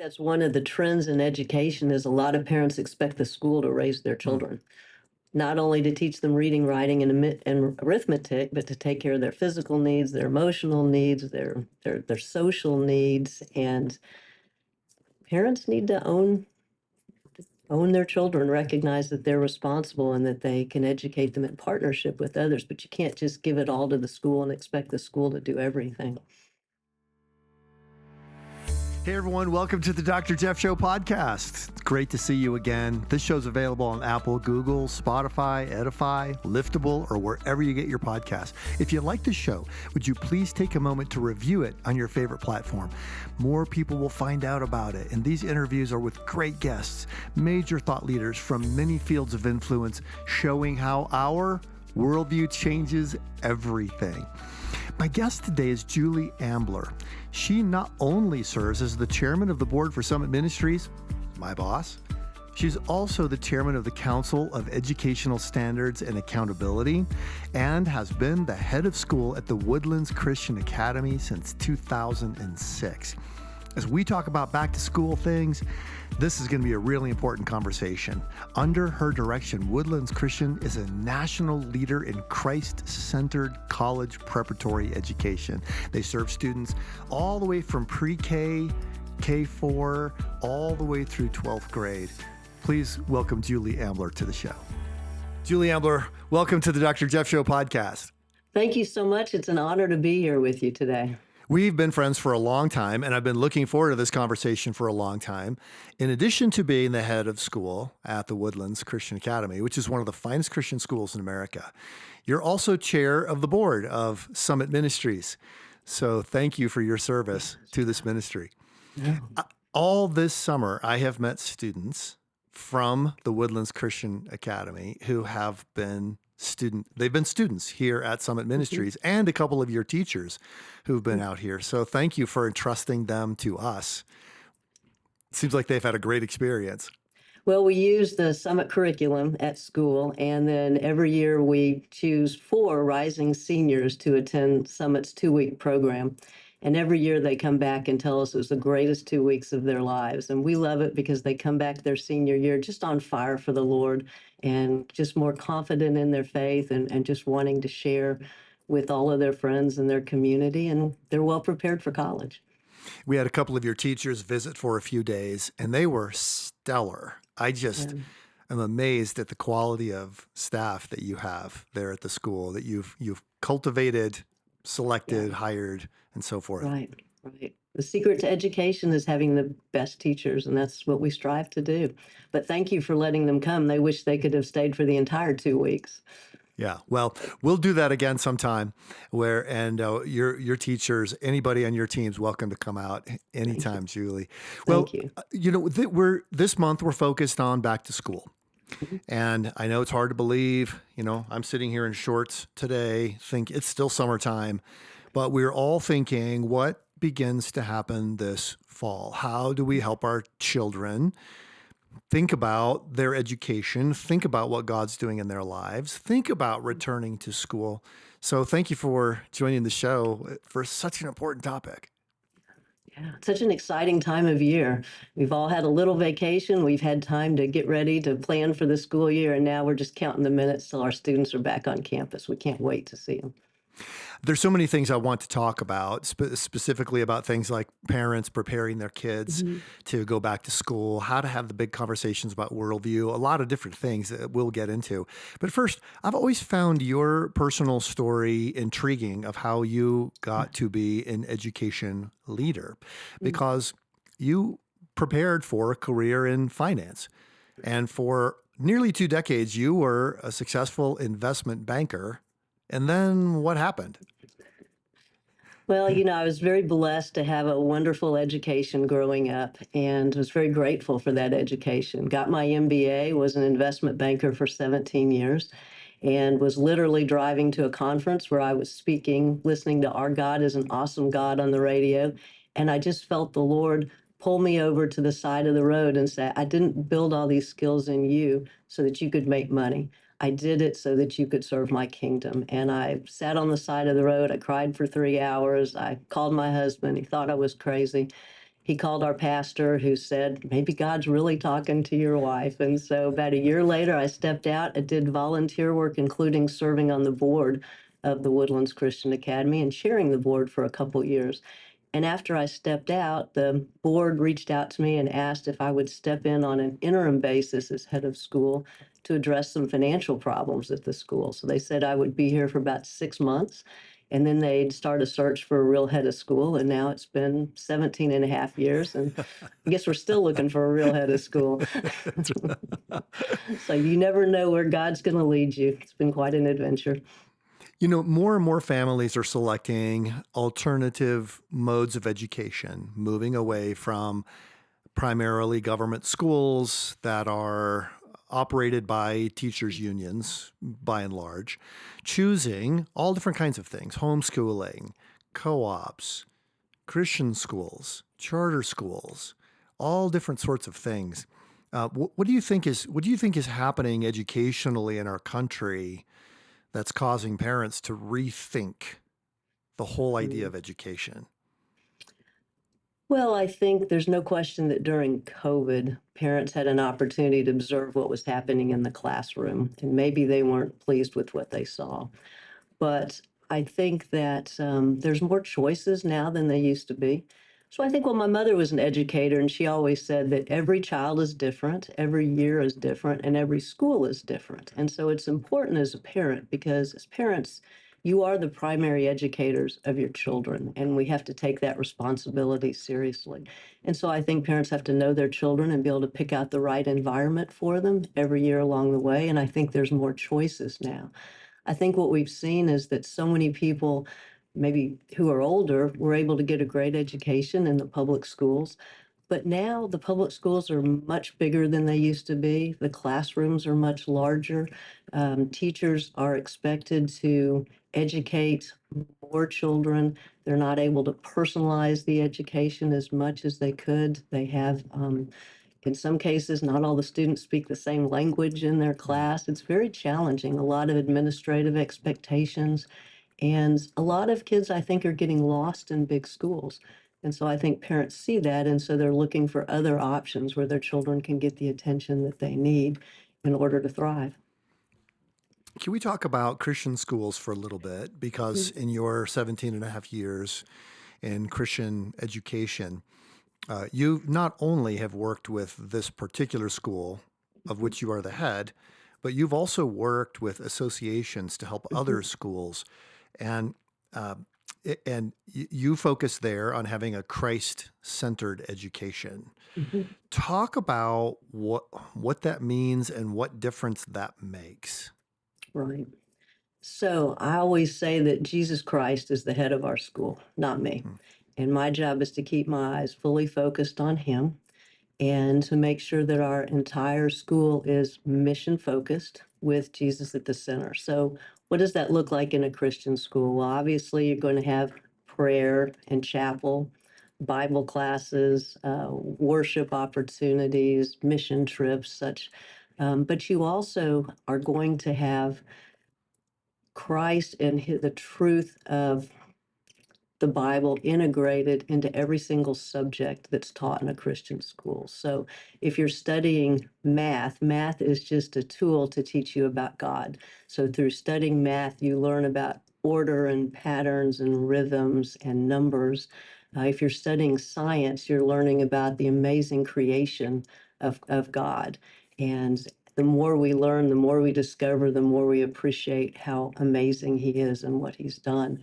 That's one of the trends in education is a lot of parents expect the school to raise their Mm. children, not only to teach them reading, writing, and arithmetic, but to take care of their physical needs, their emotional needs, their social needs. And parents need to own their children, recognize that they're responsible and that they can educate them in partnership with others. But you can't just give it all to the school and expect the school to do everything. Hey everyone, welcome to the Dr. Jeff Show podcast. It's great to see you again. This show's available on Apple, Google, Spotify, Edify, Liftable, or wherever you get your podcasts. If you like the show, would you please take a moment to review it on your favorite platform? More people will find out about it, and these interviews are with great guests, major thought leaders from many fields of influence, showing how our worldview changes everything. My guest today is Julie Ambler. She not only serves as the chairman of the board for Summit Ministries, my boss, she's also the chairman of the Council of Educational Standards and Accountability and has been the head of school at the Woodlands Christian Academy since 2006. As we talk about back to school things, this is going to be a really important conversation. Under her direction, Woodlands Christian is a national leader in Christ-centered college preparatory education. They serve students all the way from pre-K, K4, all the way through 12th grade. Please welcome Julie Ambler to the show. Julie Ambler, welcome to the Dr. Jeff Show podcast. Thank you so much. It's an honor to be here with you today. We've been friends for a long time, and I've been looking forward to this conversation for a long time. In addition to being the head of school at the Woodlands Christian Academy, which is one of the finest Christian schools in America, you're also chair of the board of Summit Ministries. So thank you for your service to this ministry. Yeah. All this summer, I have met students from the Woodlands Christian Academy who have been they've been students here at Summit Ministries and a couple of your teachers who've been out here. So thank you for entrusting them to us. It seems like they've had a great experience. Well, we use the Summit curriculum at school, and then every year we choose 4 rising seniors to attend Summit's 2-week program. And every year they come back and tell us it was the greatest 2 weeks of their lives. And we love it because they come back their senior year just on fire for the Lord and just more confident in their faith and just wanting to share with all of their friends and their community. And they're well prepared for college. We had a couple of your teachers visit for a few days, and they were stellar. I just am amazed at the quality of staff that you have there at the school, that you've cultivated, selected, hired, and so forth. Right. The secret to education is having the best teachers, and that's what we strive to do. But thank you for letting them come. They wish they could have stayed for the entire 2 weeks. Yeah, well, we'll do that again sometime. Your teachers, anybody on your team's welcome to come out anytime, Julie. Well, Thank you. This month we're focused on back to school. And I know it's hard to believe, I'm sitting here in shorts today, think it's still summertime, but we're all thinking what begins to happen this fall? How do we help our children think about their education, think about what God's doing in their lives, think about returning to school? So thank you for joining the show for such an important topic. Yeah, it's such an exciting time of year. We've all had a little vacation. We've had time to get ready to plan for the school year, and now we're just counting the minutes till our students are back on campus. We can't wait to see them. There's so many things I want to talk about, specifically about things like parents preparing their kids to go back to school, how to have the big conversations about worldview, a lot of different things that we'll get into. But first, I've always found your personal story intriguing of how you got to be an education leader, because you prepared for a career in finance. And for nearly 2 decades, you were a successful investment banker. And then what happened? Well, I was very blessed to have a wonderful education growing up and was very grateful for that education. Got my MBA, was an investment banker for 17 years, and was literally driving to a conference where I was speaking, listening to Our God is an Awesome God on the radio. And I just felt the Lord pull me over to the side of the road and say, I didn't build all these skills in you so that you could make money. I did it so that you could serve my kingdom. And I sat on the side of the road. I cried for 3 hours. I called my husband. He thought I was crazy. he called our pastor, who said, maybe God's really talking to your wife. And so about a year later, I stepped out and did volunteer work, including serving on the board of the Woodlands Christian Academy and chairing the board for a couple years. And after I stepped out, the board reached out to me and asked if I would step in on an interim basis as head of school to address some financial problems at the school. So they said I would be here for about 6 months, and then they'd start a search for a real head of school. And now it's been 17 and a half years, and I guess we're still looking for a real head of school. So you never know where God's going to lead you. It's been quite an adventure. You know, more and more families are selecting alternative modes of education, moving away from primarily government schools that are operated by teachers' unions, by and large, choosing all different kinds of things: homeschooling, co-ops, Christian schools, charter schools, all different sorts of things. What do you think is happening educationally in our country that's causing parents to rethink the whole idea of education? Well, I think there's no question that during COVID, parents had an opportunity to observe what was happening in the classroom, and maybe they weren't pleased with what they saw. But I think that there's more choices now than they used to be. So I think, well, my mother was an educator, and she always said that every child is different, every year is different, and every school is different. And so it's important as a parent, because as parents, you are the primary educators of your children, and we have to take that responsibility seriously. And so I think parents have to know their children and be able to pick out the right environment for them every year along the way. And I think there's more choices now. I think what we've seen is that so many people, maybe who are older, were able to get a great education in the public schools. But now the public schools are much bigger than they used to be. The classrooms are much larger. Teachers are expected to educate more children. They're not able to personalize the education as much as they could. They have in some cases, not all the students speak the same language in their class. It's very challenging, a lot of administrative expectations. And a lot of kids, I think, are getting lost in big schools. And so I think parents see that. And so they're looking for other options where their children can get the attention that they need in order to thrive. Can we talk about Christian schools for a little bit? Because in your 17 and a half years in Christian education, you not only have worked with this particular school, of which you are the head, but you've also worked with associations to help other schools. And you focus there on having a Christ-centered education. Mhm. Talk about what that means and what difference that makes. Right. So I always say that Jesus Christ is the head of our school, not me. Hmm. And my job is to keep my eyes fully focused on him and to make sure that our entire school is mission focused with Jesus at the center. So, what does that look like in a Christian school? Well, obviously, you're going to have prayer and chapel, Bible classes, worship opportunities, mission trips, such. But you also are going to have Christ and the truth of the Bible integrated into every single subject that's taught in a Christian school. So if you're studying math, math is just a tool to teach you about God. So through studying math, you learn about order and patterns and rhythms and numbers. If you're studying science, you're learning about the amazing creation of God. And the more we learn, the more we discover, the more we appreciate how amazing He is and what He's done.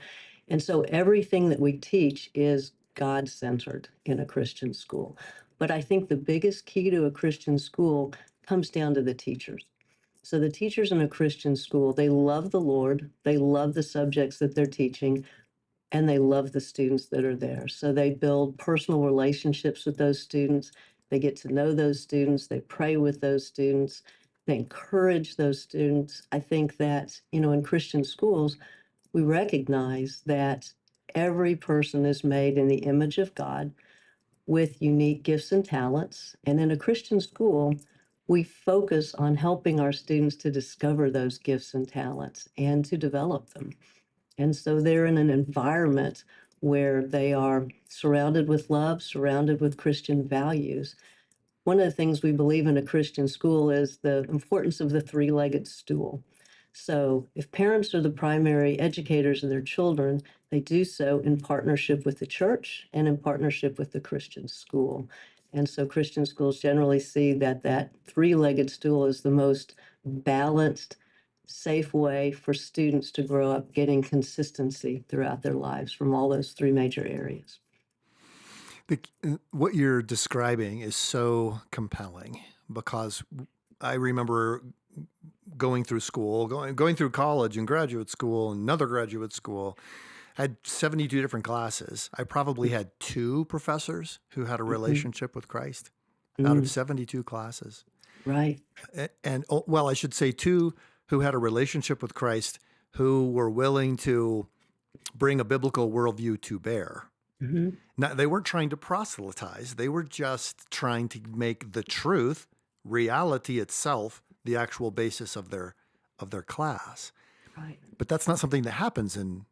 And so everything that we teach is God centered in a Christian school. But I think the biggest key to a Christian school comes down to the teachers. So the teachers in a Christian school, they love the Lord, they love the subjects that they're teaching, and they love the students that are there. So they build personal relationships with those students. They get to know those students, they pray with those students, they encourage those students. I think that, in Christian schools, we recognize that every person is made in the image of God with unique gifts and talents. And in a Christian school, we focus on helping our students to discover those gifts and talents and to develop them. And so they're in an environment where they are surrounded with love, surrounded with Christian values. One of the things we believe in a Christian school is the importance of the three-legged stool. So if parents are the primary educators of their children, they do so in partnership with the church and in partnership with the Christian school. And so Christian schools generally see that that three-legged stool is the most balanced, safe way for students to grow up getting consistency throughout their lives from all those three major areas. What you're describing is so compelling because I remember going through school, going through college and graduate school and another graduate school. I had 72 different classes. I probably had two professors who had a Mhm. relationship with Christ out of Mm, 72 classes. right, And well, I should say two who had a relationship with Christ who were willing to bring a biblical worldview to bear. hmm, Now, they weren't trying to proselytize. They were just trying to make the truth, reality itself, the actual basis of their class. right. But that's not something that happens in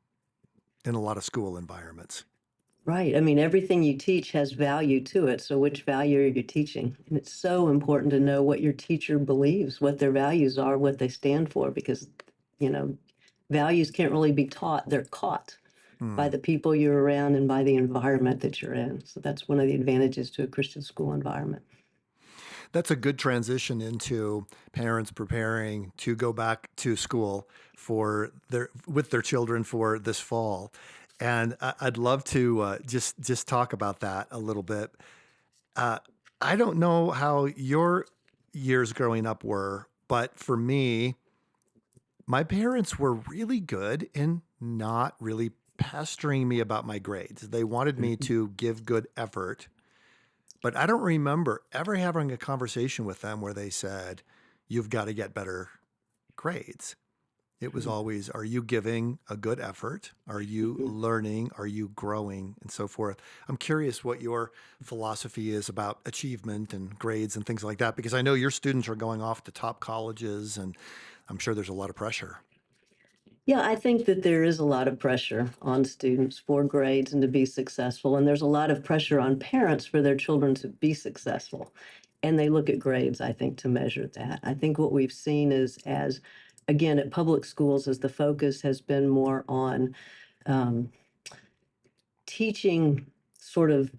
a lot of school environments. Right. I mean, everything you teach has value to it. So which value are you teaching? And it's so important to know what your teacher believes, what their values are, what they stand for, because, you know, values can't really be taught. They're caught by Hmm. the people you're around and by the environment that you're in. So that's one of the advantages to a Christian school environment. That's a good transition into parents preparing to go back to school for with their children for this fall. And I'd love to just talk about that a little bit. Uh, I don't know how your years growing up were, but for me, my parents were really good in not really pestering me about my grades. They wanted me Mhm. to give good effort, but I don't remember ever having a conversation with them where they said, "You've got to get better grades." It was always, "Are you giving a good effort? Are you Mhm. learning? Are you growing?" And so forth. I'm curious what your philosophy is about achievement and grades and things like that, because I know your students are going off to top colleges, and I'm sure there's a lot of pressure. Yeah, I think that there is a lot of pressure on students for grades and to be successful. And there's a lot of pressure on parents for their children to be successful. And they look at grades, I think, to measure that. I think what we've seen is, as again, at public schools, as the focus has been more on um, teaching sort of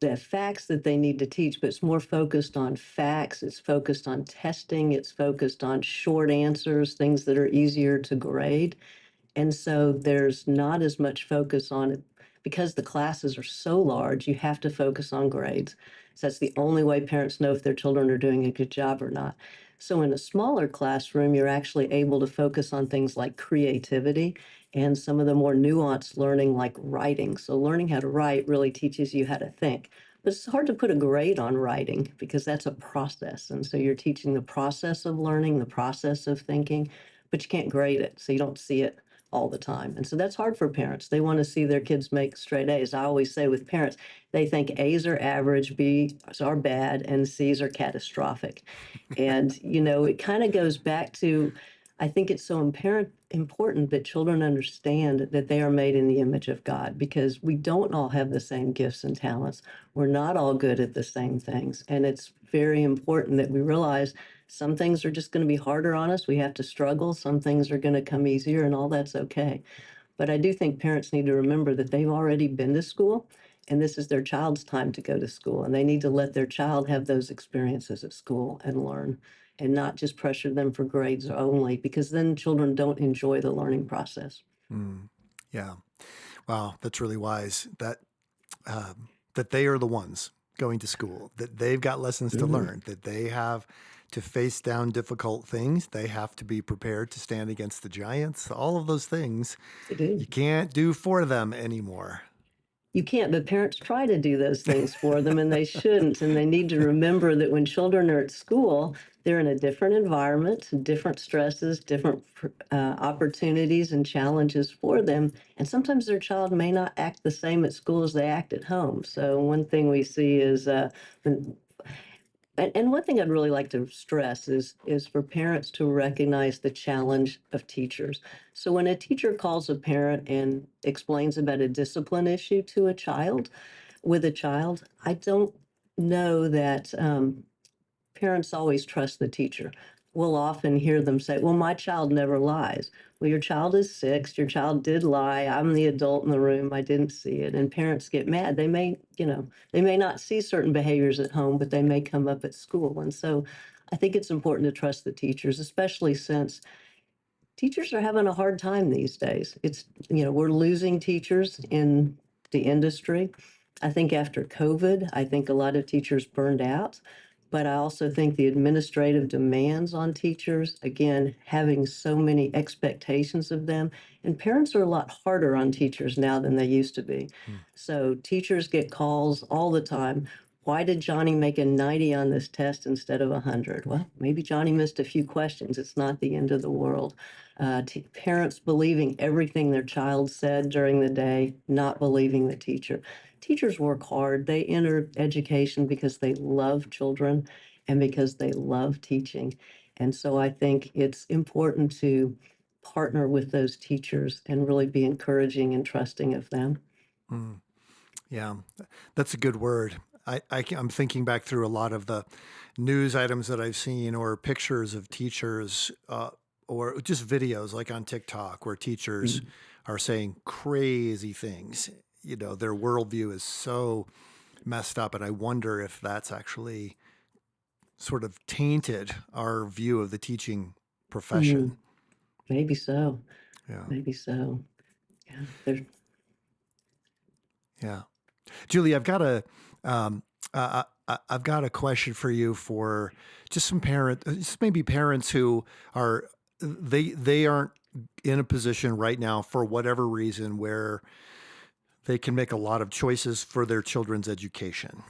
the facts that they need to teach, but it's more focused on facts. It's focused on testing. It's focused on short answers, things that are easier to grade. And so there's not as much focus on it because the classes are so large, you have to focus on grades. So that's the only way parents know if their children are doing a good job or not. So in a smaller classroom, you're actually able to focus on things like creativity and some of the more nuanced learning like writing. So learning how to write really teaches you how to think. But it's hard to put a grade on writing because that's a process. And so you're teaching the process of learning, the process of thinking, but you can't grade it. So you don't see it all the time. And so that's hard for parents. They want to see their kids make straight A's. I always say with parents, they think A's are average, B's are bad, and C's are catastrophic. And, it kind of goes back to, I think it's so important that children understand that they are made in the image of God because we don't all have the same gifts and talents. We're not all good at the same things. And it's very important that we realize some things are just going to be harder on us. We have to struggle. Some things are going to come easier, and all that's okay. But I do think parents need to remember that they've already been to school, and this is their child's time to go to school. And they need to let their child have those experiences at school and learn, and not just pressure them for grades only, because then children don't enjoy the learning process. Mm. Yeah. Wow, that's really wise. That they are the ones going to school, that they've got lessons to Mhm. learn, that they have to face down difficult things. They have to be prepared to stand against the giants. All of those things They do. you can't do for them anymore. You can't, but parents try to do those things for them, and they shouldn't. And they need to remember that when children are at school, they're in a different environment, different stresses, different opportunities and challenges for them. And sometimes their child may not act the same at school as they act at home. So one thing we see is And one thing I'd really like to stress is for parents to recognize the challenge of teachers. So when a teacher calls a parent and explains about a discipline issue to a child, with a child, I don't know that parents always trust the teacher. We'll often hear them say, "Well, my child never lies." Well, your child is 6, your child did lie. I'm the adult in the room. I didn't see it. And parents get mad. They may, they may not see certain behaviors at home, but they may come up at school. And so I think it's important to trust the teachers, especially since teachers are having a hard time these days. We're losing teachers in the industry. I think after COVID, I think a lot of teachers burned out. But I also think the administrative demands on teachers, again, having so many expectations of them, and parents are a lot harder on teachers now than they used to be. Hmm. So teachers get calls all the time. Why did Johnny make a 90 on this test instead of 100? Well, maybe Johnny missed a few questions. It's not the end of the world. Parents believing everything their child said during the day, not believing the teacher. Teachers work hard. They enter education because they love children and because they love teaching. And so I think it's important to partner with those teachers and really be encouraging and trusting of them. Hmm. Yeah, that's a good word. I'm thinking back through a lot of the news items that I've seen or pictures of teachers or just videos like on TikTok where teachers Mm. are saying crazy things. Their worldview is so messed up. And I wonder if that's actually sort of tainted our view of the teaching profession. Mm, maybe so. Yeah. Maybe so. Yeah. There's, Yeah. Julie, um, I've got a question for you for just just maybe parents who they aren't in a position right now for whatever reason where they can make a lot of choices for their children's education.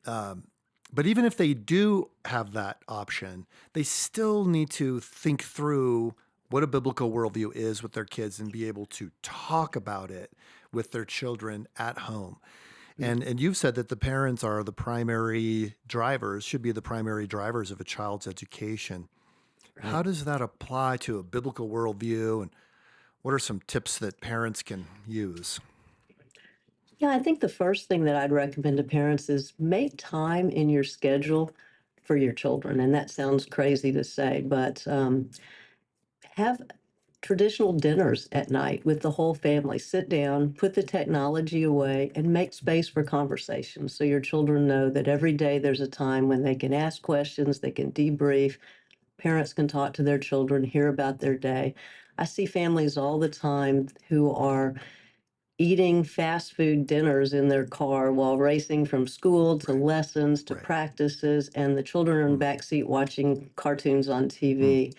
Um, but even if they do have that option, they still need to think through what a biblical worldview is with their kids and be able to talk about it with their children at home. And you've said that the parents are the primary drivers, should be the primary drivers of a child's education. How right. does that apply to a biblical worldview? And what are some tips that parents can use? Yeah, I think the first thing that I'd recommend to parents is make time in your schedule for your children. And that sounds crazy to say, but have traditional dinners at night with the whole family. Sit down, put the technology away, and make space for conversation so your children know that every day there's a time when they can ask questions, they can debrief, parents can talk to their children, hear about their day. I see families all the time who are eating fast food dinners in their car while racing from school to Right, lessons to right. practices, and the children are in Mm, the back seat watching cartoons on mm, TV.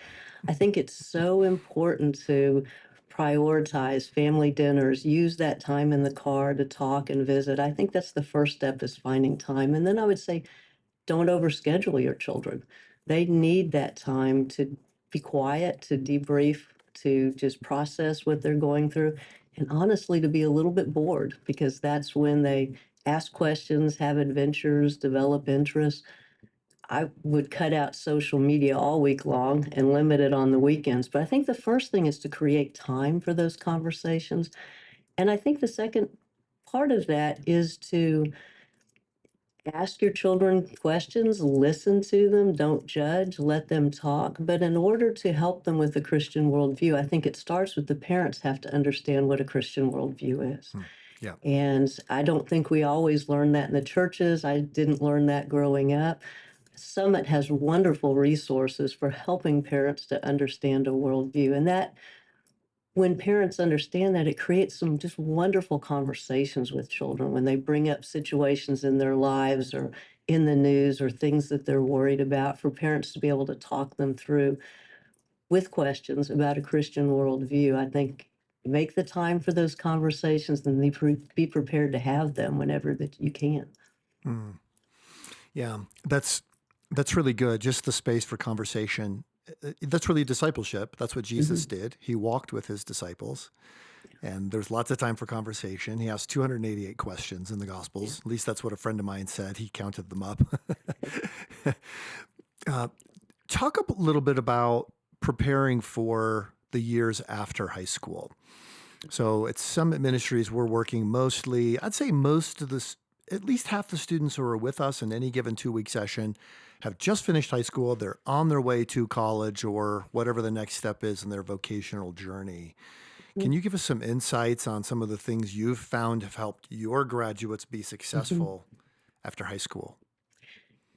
I think it's so important to prioritize family dinners, use that time in the car to talk and visit. I think that's the first step is finding time. And then I would say don't overschedule your children. They need that time to be quiet, to debrief, to just process what they're going through, and honestly, to be a little bit bored because that's when they ask questions, have adventures, develop interests. I would cut out social media all week long and limit it on the weekends. But I think the first thing is to create time for those conversations. And I think the second part of that is to ask your children questions, listen to them, don't judge, let them talk. But in order to help them with the Christian worldview, I think it starts with the parents have to understand what a Christian worldview is. mm. Yeah. And I don't think we always learn that in the churches. I didn't learn that growing up. Summit has wonderful resources for helping parents to understand a worldview. And that when parents understand that, it creates some just wonderful conversations with children when they bring up situations in their lives or in the news or things that they're worried about, for parents to be able to talk them through with questions about a Christian worldview. I think make the time for those conversations and be prepared to have them whenever that you can. Mm. Yeah, that's really good. Just the space for conversation. That's really discipleship. That's what Jesus Mhm. did. He walked with his disciples, and there's lots of time for conversation. He asked 288 questions in the Yeah. Gospels. At least that's what a friend of mine said. He counted them up. Uh, Talk a little bit about preparing for the years after high school. So at Summit Ministries, we're working mostly, I'd say most of this, at least half the students who are with us in any given 2 week session have just finished high school. They're on their way to college or whatever the next step is in their vocational journey. Can you give us some insights on some of the things you've found have helped your graduates be Mhm. successful after high school?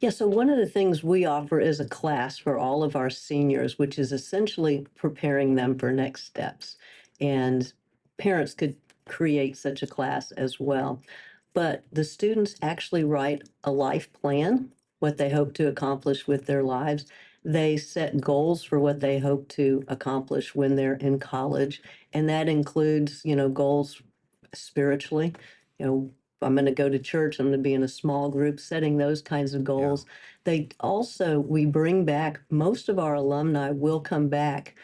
Yeah, so one of the things we offer is a class for all of our seniors, which is essentially preparing them for next steps. And parents could create such a class as well. But the students actually write a life plan, what they hope to accomplish with their lives. They set goals for what they hope to accomplish when they're in college. And that includes, goals spiritually. If I'm going to go to church, I'm going to be in a small group, setting those kinds of Yeah. goals. We bring back, most of our alumni will come back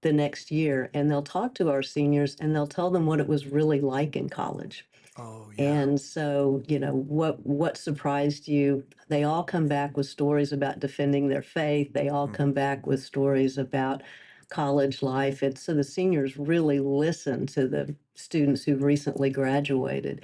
the next year and they'll talk to our seniors and they'll tell them what it was really like in college. Oh, yeah. And so, what surprised you? They all come back with stories about defending their faith. They all Mm. come back with stories about college life. And so the seniors really listen to the students who've recently graduated.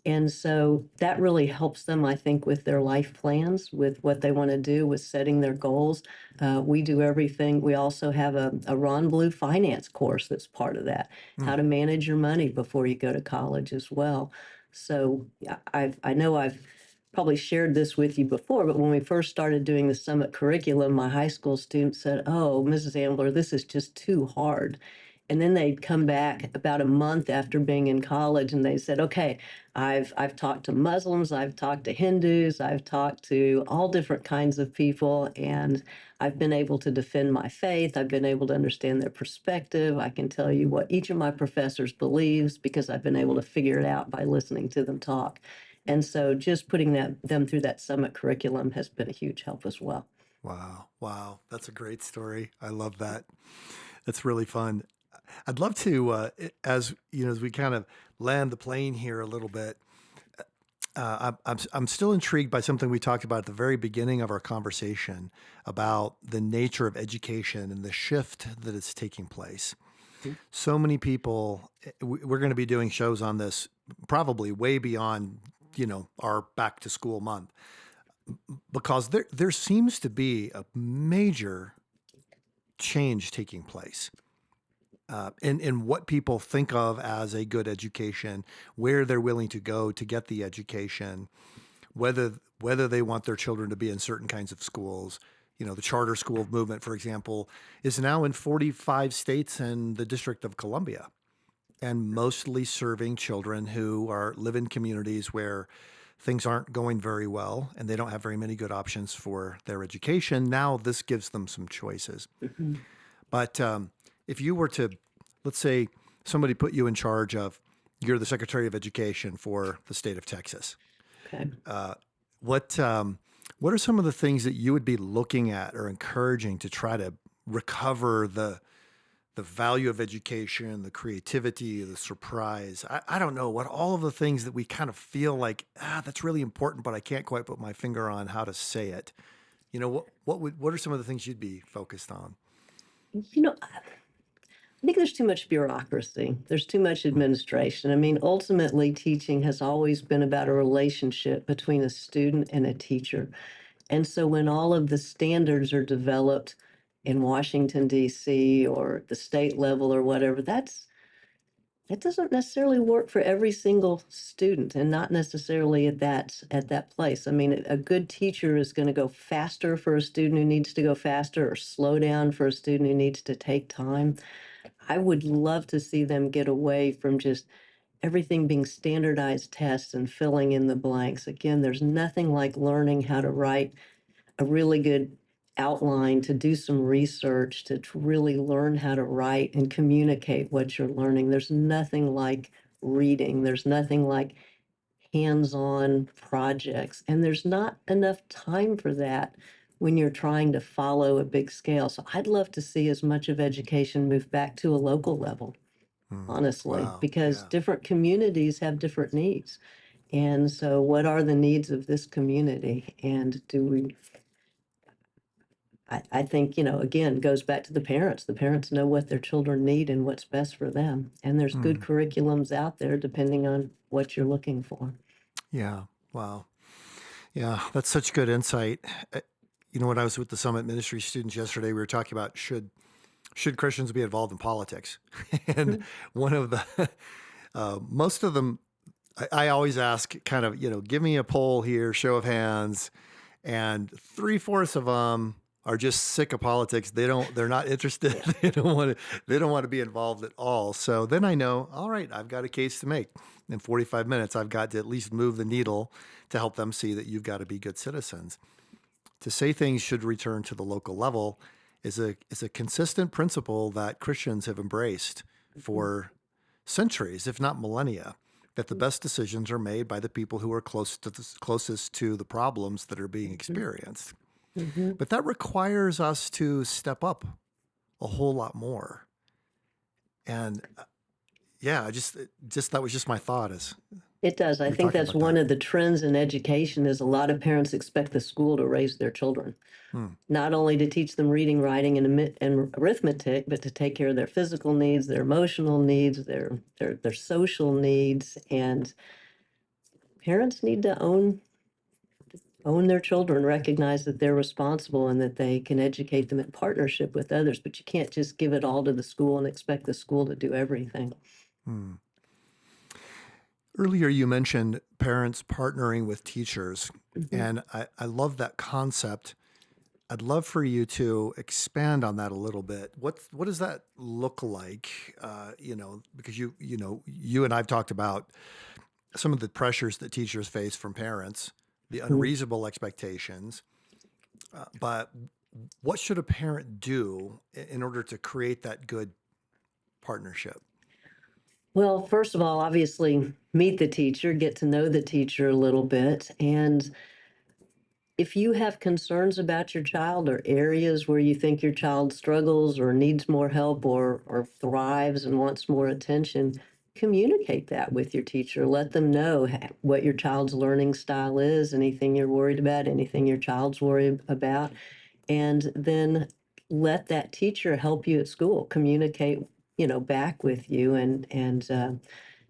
And so that really helps them, I think, with their life plans, with what they want to do, with setting their goals. We do everything. We also have a Ron Blue finance course that's part of that, how Mm. to manage your money before you go to college as well. So yeah, I know I've probably shared this with you before, but when we first started doing the Summit curriculum, my high school students said, "Oh, Mrs. Ambler, this is just too hard." And then they'd come back about a month after being in college and they said, "Okay, I've talked to Muslims, I've talked to Hindus, I've talked to all different kinds of people, and I've been able to defend my faith. I've been able to understand their perspective. I can tell you what each of my professors believes because I've been able to figure it out by listening to them talk." And so just putting them through that summit curriculum has been a huge help as well. Wow. Wow. That's a great story. I love that. That's really fun. I'd love to, as you know, as we kind of land the plane here a little bit, I'm still intrigued by something we talked about at the very beginning of our conversation about the nature of education and the shift that is taking place. Mhm. So many people, we're going to be doing shows on this probably way beyond, our back to school month, because there seems to be a major change taking place in what people think of as a good education, where they're willing to go to get the education, whether they want their children to be in certain kinds of schools. The charter school movement, for example, is now in 45 states and the District of Columbia, and mostly serving children who live in communities where things aren't going very well and they don't have very many good options for their education. Now this gives them some choices. Mhm. But if you were to, let's say, somebody put you in charge of, you're the Secretary of Education for the state of Texas. Okay. Uh, what what are some of the things that you would be looking at or encouraging to try to recover the value of education, the creativity, the surprise? I don't know what all of the things that we kind of feel like, that's really important, but I can't quite put my finger on how to say it. What are some of the things you'd be focused on? I think there's too much bureaucracy. There's too much Mm. administration. I mean, ultimately, teaching has always been about a relationship between a student and a teacher. And so when all of the standards are developed in Washington, D.C., or the state level or whatever, that doesn't necessarily work for every single student and not necessarily at that place. I mean, a good teacher is going to go faster for a student who needs to go faster or slow down for a student who needs to take time. I would love to see them get away from just everything being standardized tests and filling in the blanks. Again, there's nothing like learning how to write a really good outline, to do some research, to really learn how to write and communicate what you're learning. There's nothing like reading. There's nothing like hands-on projects. And there's not enough time for that when you're trying to follow a big scale. So I'd love to see as much of education move back to a local level, Mm. honestly, Wow. because Yeah. different communities have different needs. And so what are the needs of this community? And I think, again, goes back to the parents. The parents know what their children need and what's best for them. And there's good Mm. curriculums out there depending on what you're looking for. Yeah. Wow. Yeah, that's such good insight. Uh, when I was with the Summit Ministries students yesterday, we were talking about should Christians be involved in politics? And Mhm. one of the most of them, I always ask, kind of, give me a poll here, show of hands, and 3/4 of them are just sick of politics. They're not interested. Yeah. They don't want to be involved at all. So then I know, all right, I've got a case to make. In 45 minutes, I've got to at least move the needle to help them see that you've got to be good citizens. To say things should return to the local level is a consistent principle that Christians have embraced Mhm. for centuries, if not millennia, that the best decisions are made by the people who are closest to the problems that are being Mhm. experienced. Mhm. But that requires us to step up a whole lot more. And yeah, just that was just my thought as It does. I you were think talking that's about that. one of the trends in education is a lot of parents expect the school to raise their children, Hmm. not only to teach them reading, writing, and arithmetic, but to take care of their physical needs, their emotional needs, their social needs. And parents need to own their children, recognize that they're responsible and that they can educate them in partnership with others. But you can't just give it all to the school and expect the school to do everything. Hmm. Earlier, you mentioned parents partnering with teachers, Mhm. and I love that concept. I'd love for you to expand on that a little bit. What does that look like? Because you and I've talked about some of the pressures that teachers face from parents, the Mhm. unreasonable expectations. But what should a parent do in order to create that good partnership? Well, first of all, obviously, meet the teacher, get to know the teacher a little bit. And if you have concerns about your child or areas where you think your child struggles or needs more help or thrives and wants more attention, communicate that with your teacher. Let them know what your child's learning style is, anything you're worried about, anything your child's worried about, and then let that teacher help you at school communicate back with you and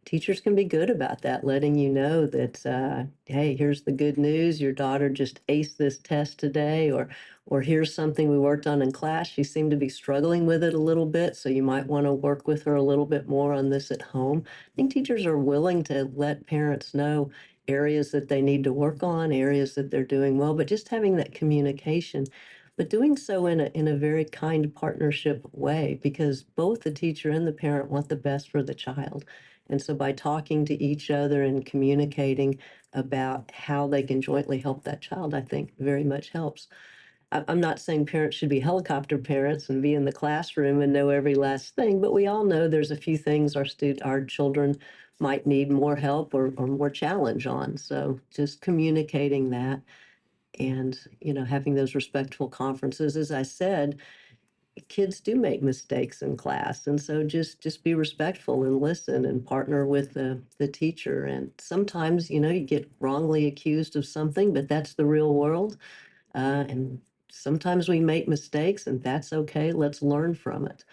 teachers can be good about that, letting you know that, hey, here's the good news. Your daughter just aced this test today, or here's something we worked on in class. She seemed to be struggling with it a little bit, so you might want to work with her a little bit more on this at home. I think teachers are willing to let parents know areas that they need to work on, areas that they're doing well, but just having that communication, but doing so in a very kind partnership way, because both the teacher and the parent want the best for the child. And so by talking to each other and communicating about how they can jointly help that child, I think very much helps. I'm not saying parents should be helicopter parents and be in the classroom and know every last thing, but we all know there's a few things our children might need more help or more challenge on. So just communicating that and having those respectful conferences. As I said, kids do make mistakes in class, and so just be respectful and listen and partner with the teacher. And sometimes you get wrongly accused of something, but that's the real world. And sometimes we make mistakes, and that's okay. Let's learn from it.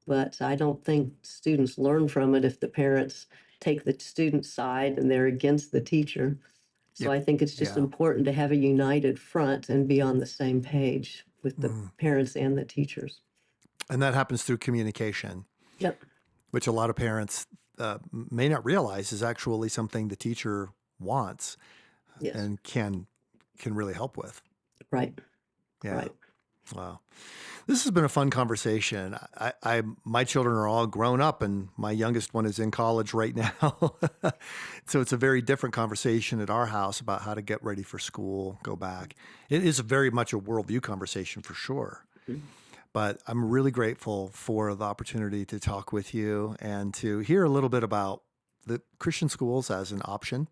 But I don't think students learn from it if the parents take the student's side and they're against the teacher. So Yep. I think it's just Yeah. important to have a united front and be on the same page with the Mhm. parents and the teachers. And that happens through communication, Yep. which a lot of parents may not realize is actually something the teacher wants Yes. and can really help with. Right. Yeah. Right. Wow. This has been a fun conversation. My children are all grown up, and my youngest one is in college right now. So it's a very different conversation at our house about how to get ready for school, go back. It is very much a worldview conversation for sure. Mhm. But I'm really grateful for the opportunity to talk with you and to hear a little bit about the Christian schools as an option.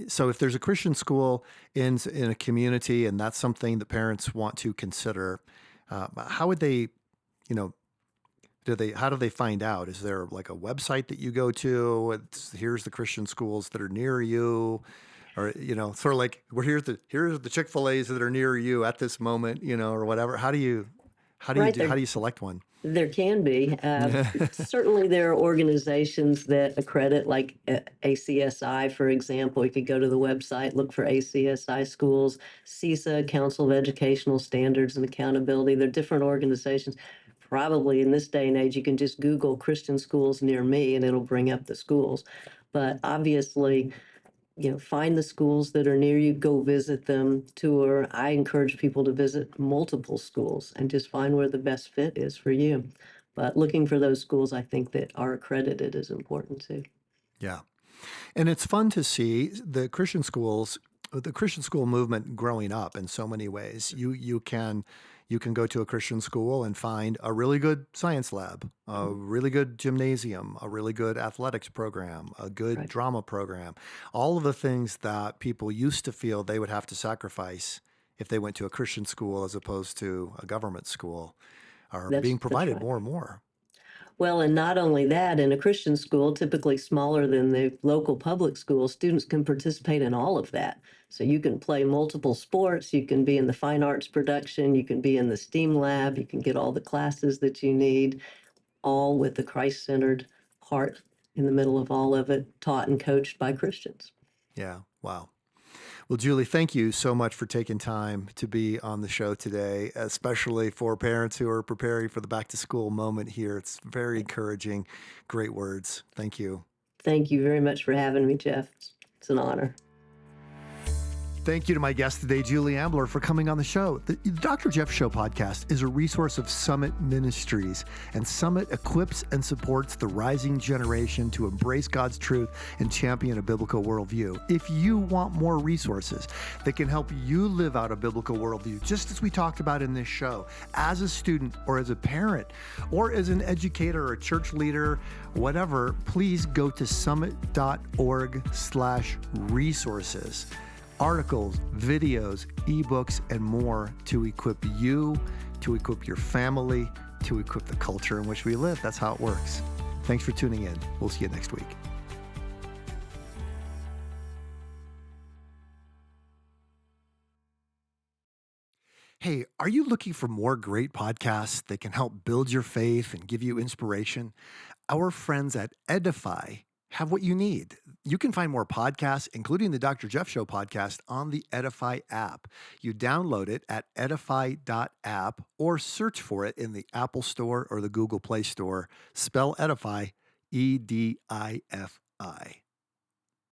So if there's a Christian school in a community and that's something that parents want to consider, how would they, you know, how do they find out? Is there like a website that you go to? Here's the Christian schools that are near you. or sort of like here's the Chick-fil-A's that are near you at this moment, or whatever. Right How there. do you select one? There can be. Certainly, there are organizations that accredit, like ACSI, for example. You could go to the website, look for ACSI schools, CISA, Council of Educational Standards and Accountability. They're different organizations. Probably in this day and age, you can just Google Christian schools near me and it'll bring up the schools. But obviously, find the schools that are near you, go visit them, tour. I encourage people to visit multiple schools and just find where the best fit is for you. But looking for those schools, I think that are accredited is important too. Yeah. And it's fun to see the Christian school movement growing up in so many ways. You can go to a Christian school and find a really good science lab, a really good gymnasium, a really good athletics program, a good Right. drama program. All of the things that people used to feel they would have to sacrifice if they went to a Christian school as opposed to a government school are being That's provided right. more and more. Well, and not only that, in a Christian school, typically smaller than the local public school, students can participate in all of that. So you can play multiple sports, you can be in the fine arts production, you can be in the STEAM lab, you can get all the classes that you need, all with the Christ-centered heart in the middle of all of it, taught and coached by Christians. Yeah. Wow. Well, Julie, thank you so much for taking time to be on the show today, especially for parents who are preparing for the back to school moment here. It's very encouraging. Great words. Thank you. Thank you very much for having me, Jeff. It's an honor. Thank you to my guest today, Julie Ambler, for coming on the show. The Dr. Jeff Show podcast is a resource of Summit Ministries, and Summit equips and supports the rising generation to embrace God's truth and champion a biblical worldview. If you want more resources that can help you live out a biblical worldview, just as we talked about in this show, as a student or as a parent or as an educator or a church leader, whatever, please go to summit.org/resources. Articles, videos, ebooks, and more to equip you, to equip your family, to equip the culture in which we live. That's how it works. Thanks for tuning in. We'll see you next week. Hey, are you looking for more great podcasts that can help build your faith and give you inspiration? Our friends at Edify have what you need. You can find more podcasts, including the Dr. Jeff Show podcast, on the Edify app. You download it at edify.app or search for it in the Apple Store or the Google Play Store. Spell Edify, Edifi.